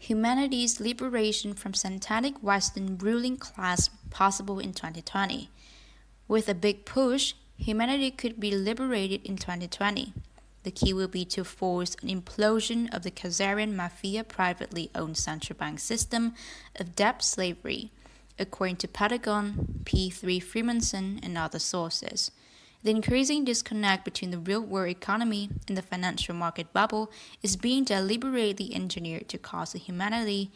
Humanity's liberation from satanic Western ruling class possible in 2020. With a big push, humanity could be liberated in 2020. The key will be to force an implosion of the Khazarian mafia privately owned central bank system of debt slavery, according to Pentagon, P3 Freemanson, and other sources. The increasing disconnect between the real-world economy and the financial market bubble is being deliberately engineered to cause a humanity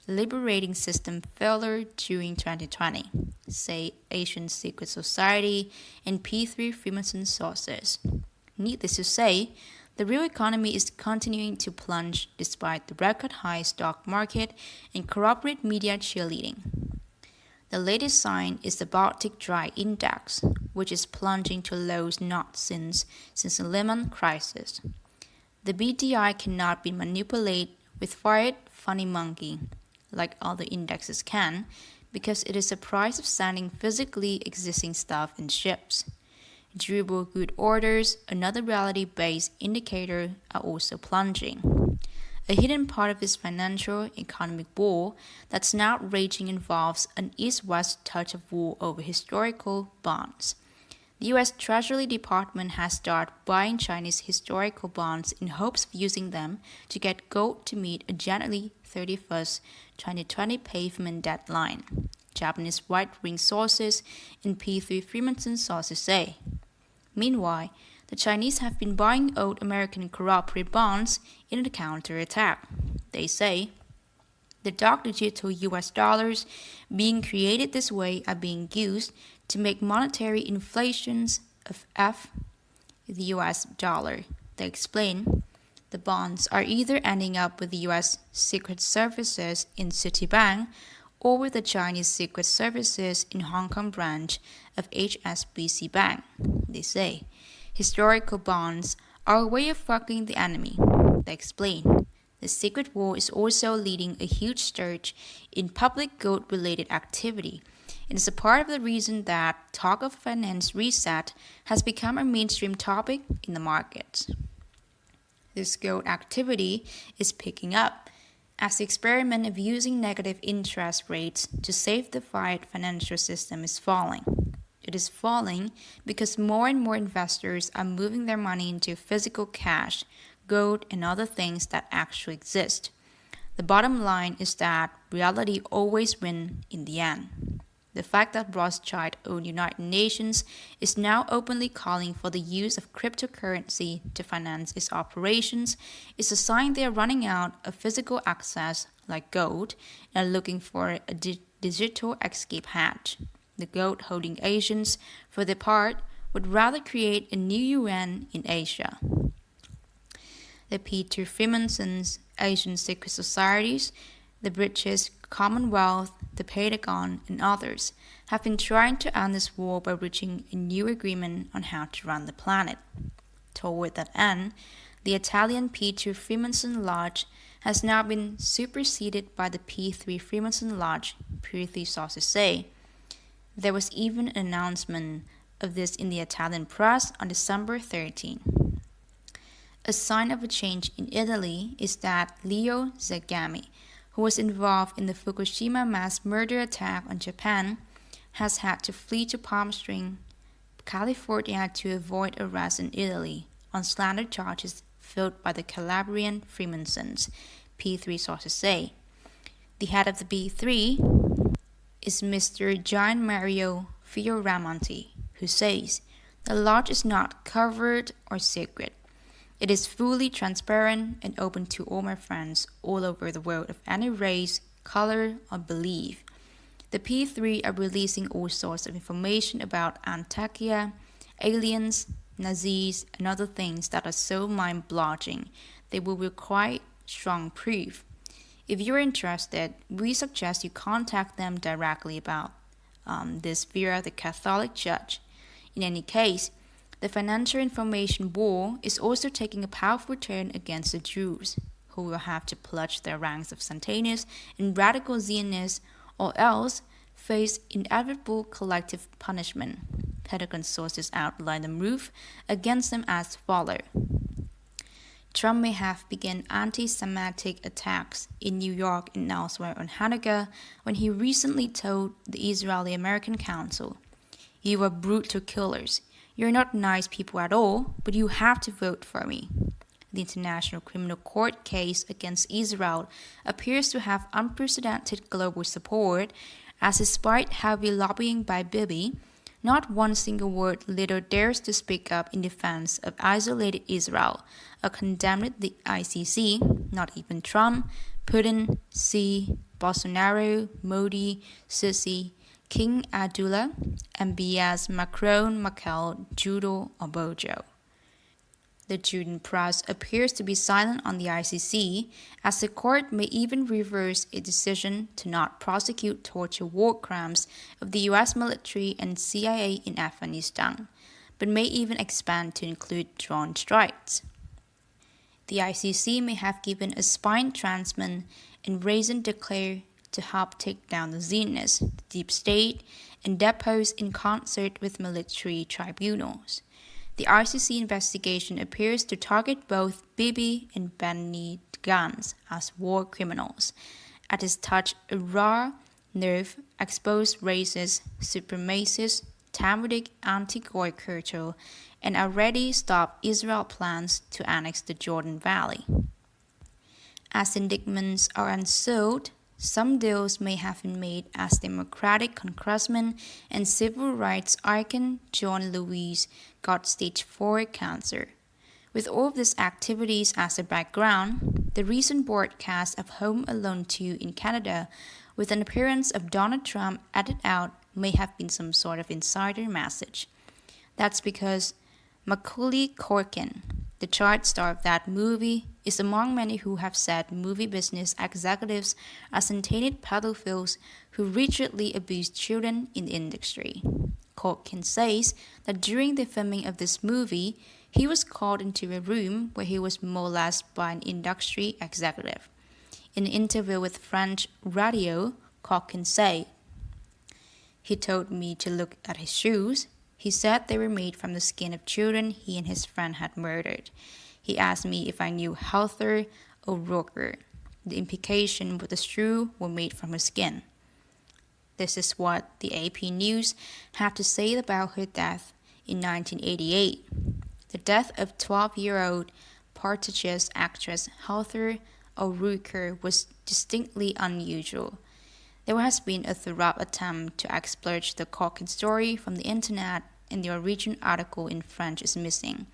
liberating system failure during 2020, say Asian Secret Society and P3 Freemason sources. Needless to say, the real economy is continuing to plunge despite the record-high stock market and corporate media cheerleading. The latest sign is the Baltic Dry Index, which is plunging to lows not since the Lehman crisis. The BDI cannot be manipulated with fiat funny monkey like other indexes can, because it is the price of sending physically existing stuff in ships. Durable good orders, another reality-based indicator, are also plunging. A hidden part of this financial economic war that's now raging involves an east-west touch of war over historical bonds. The U.S. Treasury Department has started buying Chinese historical bonds in hopes of using them to get gold to meet a January 31st, 2020 pavement deadline, Japanese right-wing sources and P3 Freemason sources say. Meanwhile, the Chinese have been buying old American corporate bonds in a counterattack. They say the dark digital US dollars being created this way are being used to make monetary inflations of the US dollar. They explain the bonds are either ending up with the US Secret Services in Citibank or with the Chinese Secret Services in Hong Kong branch of HSBC Bank. They say historical bonds are a way of fucking the enemy. They explain the secret war is also leading a huge surge in public gold-related activity. It is a part of the reason that talk of finance reset has become a mainstream topic in the markets. This gold activity is picking up as the experiment of using negative interest rates to save the fiat financial system is falling. It is falling because more and more investors are moving their money into physical cash, gold, and other things that actually exist. The bottom line is that reality always wins in the end. The fact that Rothschild-owned United Nations is now openly calling for the use of cryptocurrency to finance its operations is a sign they are running out of physical access like gold and are looking for a digital escape hatch. The gold-holding Asians, for their part, would rather create a new UN in Asia. The Peter Freemasons, Asian Secret Societies, the British Commonwealth, the Pentagon, and others have been trying to end this war by reaching a new agreement on how to run the planet. Toward that end, the Italian P2 Freemason Lodge has now been superseded by the P3 Freemason Lodge, P3 sources say. There was even an announcement of this in the Italian press on December 13. A sign of a change in Italy is that Leo Zagami, who was involved in the Fukushima mass murder attack on Japan, has had to flee to Palm Springs, California to avoid arrest in Italy on slander charges filed by the Calabrian Freemasons, P3 sources say. The head of the P3 is Mr. Gian Mario Fioramonti, who says the lodge is not covered or secret. It is fully transparent and open to all my friends all over the world of any race, color, or belief. The P3 are releasing all sorts of information about Antarctica, aliens, Nazis, and other things that are so mind-blowing they will require strong proof. If you're interested, we suggest you contact them directly about this via the Catholic Church. In any case, the financial information war is also taking a powerful turn against the Jews, who will have to plunge their ranks of Satanists and radical Zionists or else face inevitable collective punishment. Pentagon sources outline the move against them as follows. Trump may have begun anti-Semitic attacks in New York and elsewhere on Hanukkah when he recently told the Israeli-American Council, "You are brutal killers. You're not nice people at all, but you have to vote for me." The International Criminal Court case against Israel appears to have unprecedented global support, as despite heavy lobbying by Bibi, not one single word leader dares to speak up in defense of isolated Israel, or condemned the ICC, not even Trump, Putin, Xi, Bolsonaro, Modi, Sisi, King Abdullah, MBS, Macron, Merkel, Trudeau, or Bojo. The Judean press appears to be silent on the ICC, as the court may even reverse its decision to not prosecute torture war crimes of the US military and CIA in Afghanistan, but may even expand to include drone strikes. The ICC may have given a spine transplant and reason declare to help take down the Zionists, the deep state, and depose in concert with military tribunals. The ICC investigation appears to target both Bibi and Benny Gantz as war criminals, as it touched a raw nerve, exposed racist, supremacist, Talmudic anti-Goy culture, and already stopped Israel's plans to annex the Jordan Valley. As indictments are unsealed, some deals may have been made as Democratic congressman and civil rights icon John Lewis got stage 4 cancer. With all of these activities as a background, the recent broadcast of Home Alone 2 in Canada, with an appearance of Donald Trump added out, may have been some sort of insider message. That's because Macaulay Culkin, the child star of that movie, is among many who have said movie business executives are satanic pedophiles who rigidly abuse children in the industry. Culkin says that during the filming of this movie, he was called into a room where he was molested by an industry executive. In an interview with French radio, Culkin said, "He told me to look at his shoes. He said they were made from the skin of children he and his friend had murdered. He asked me if I knew Halter or Roker. The implication was the shoes were made from her skin." This is what the AP News had to say about her death in 1988. The death of 12-year-old Portuguese actress Halter O'Rourke was distinctly unusual. There has been a thorough attempt to exploit the Culkin story from the internet, and the original article in French is missing.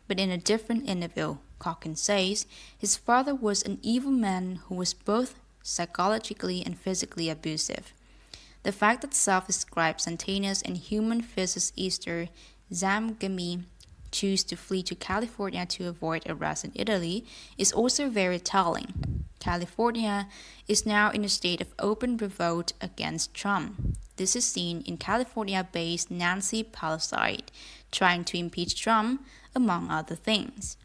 But in a different interview, Culkin says his father was an evil man who was both psychologically and physically abusive. The fact that self-described Santanus and human physicist Easter Zamgami choose to flee to California to avoid arrest in Italy is also very telling. California is now in a state of open revolt against Trump. This is seen in California-based Nancy Pelosi trying to impeach Trump, among other things.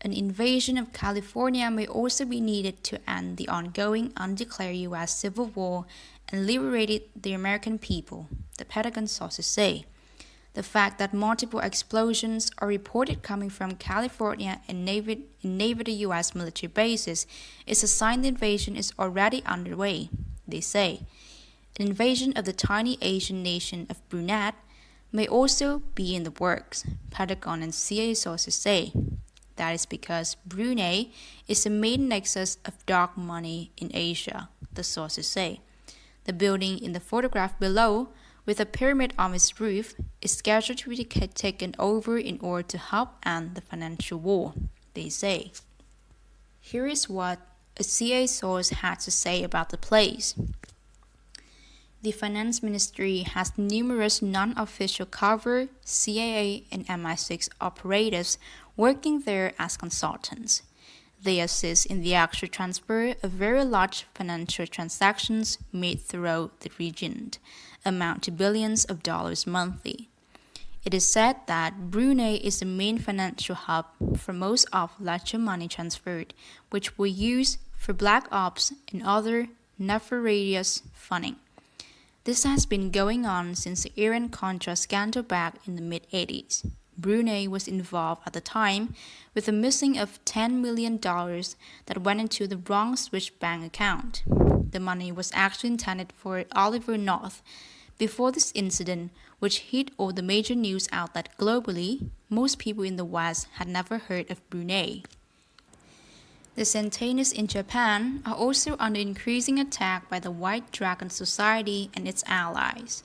An invasion of California may also be needed to end the ongoing undeclared U.S. Civil War and liberate the American people, the Pentagon sources say. The fact that multiple explosions are reported coming from California and neighboring U.S. military bases is a sign the invasion is already underway, they say. An invasion of the tiny Asian nation of Brunei may also be in the works, Pentagon and CIA sources say. That is because Brunei is the main nexus of dark money in Asia, the sources say. The building in the photograph below, with a pyramid on its roof, is scheduled to be taken over in order to help end the financial war, they say. Here is what a CIA source had to say about the place. The Finance Ministry has numerous non-official covert CIA and MI6 operatives working there as consultants. They assist in the actual transfer of very large financial transactions made throughout the region, amount to billions of dollars monthly. It is said that Brunei is the main financial hub for most of ledger money transferred, which were used for black ops and other nefarious funding. This has been going on since the Iran-Contra scandal back in the mid-80s. Brunei was involved at the time with the missing of $10 million that went into the wrong Swiss bank account. The money was actually intended for Oliver North. Before this incident, which hit all the major news outlets globally, most people in the West had never heard of Brunei. The Satanists in Japan are also under increasing attack by the White Dragon Society and its allies.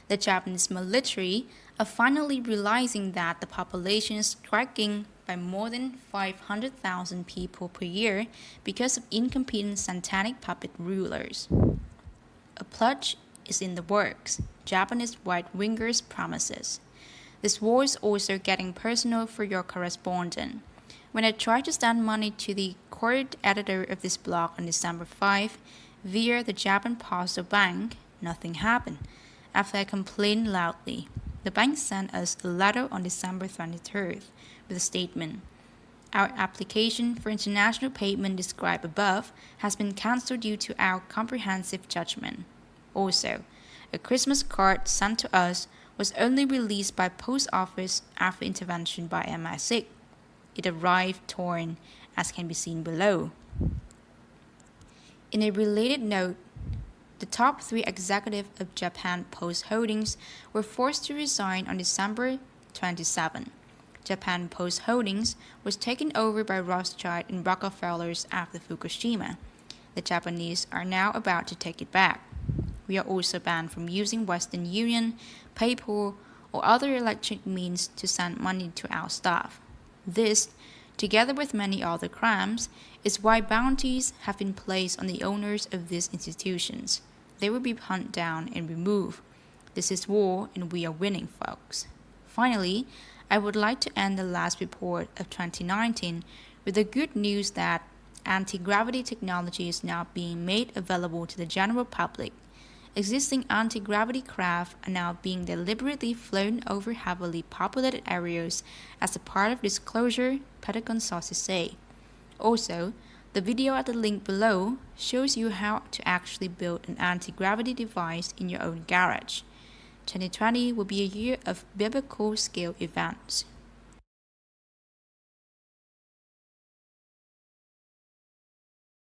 The Japanese military are finally realizing that the population is striking by more than 500,000 people per year because of incompetent satanic puppet rulers. A purge is in the works, Japanese right-wingers promises. This war is also getting personal for your correspondent. When I tried to send money to the court editor of this blog on December 5 via the Japan Postal Bank, nothing happened. After I complained loudly, the bank sent us a letter on December 23rd with a statement. Our application for international payment described above has been cancelled due to our comprehensive judgment. Also, a Christmas card sent to us was only released by post office after intervention by MI6. It arrived torn, as can be seen below. In a related note, the top 3 executives of Japan Post Holdings were forced to resign on December 27. Japan Post Holdings was taken over by Rothschild and Rockefellers after Fukushima. The Japanese are now about to take it back. We are also banned from using Western Union, PayPal, or other electronic means to send money to our staff. This, together with many other crimes, is why bounties have been placed on the owners of these institutions. They will be hunted down and removed. This is war, and we are winning, folks. Finally, I would like to end the last report of 2019 with the good news that anti-gravity technology is now being made available to the general public. Existing anti-gravity craft are now being deliberately flown over heavily populated areas as a part of disclosure, Pentagon sources say. Also, the video at the link below shows you how to actually build an anti-gravity device in your own garage. 2020 will be a year of biblical scale events.